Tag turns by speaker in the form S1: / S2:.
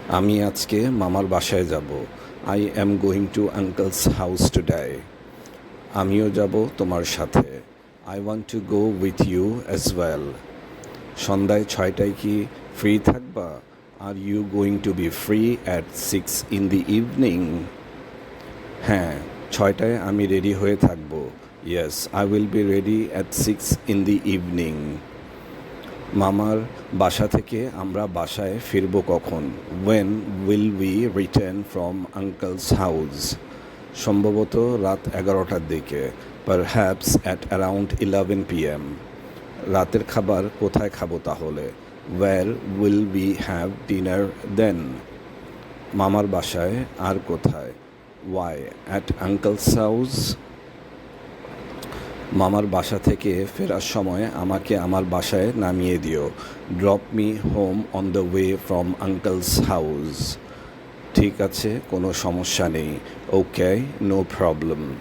S1: আমি আজকে মামার বাসায় যাব। I am going to uncle's house today. আমিও যাব তোমার সাথে। I want to go with you as well. সন্ধ্যায় 6টায় কি ফ্রি থাকবা? Are you going to be free at 6 in the evening? হ্যাঁ, 6টায় আমি রেডি হয়ে থাকব। Yes, I will be ready at 6 in the evening. মামার বাসা থেকে আমরা বাসায় ফিরব কখন? When will we return from uncle's house? সম্ভবত রাত 11টার দিকে। Perhaps at around 11 PM। রাতের খাবার কোথায় খাবো তাহলে? Where will we have dinner then? মামার বাসায় আর কোথায়? Why at uncle's house? মামার বাসা থেকে ফেরার সময় আমাকে আমার বাসায় নামিয়ে দিও। Drop me home on the way from uncle's house. ঠিক আছে, কোনো সমস্যা নেই। ওকে, নো প্রবলেম।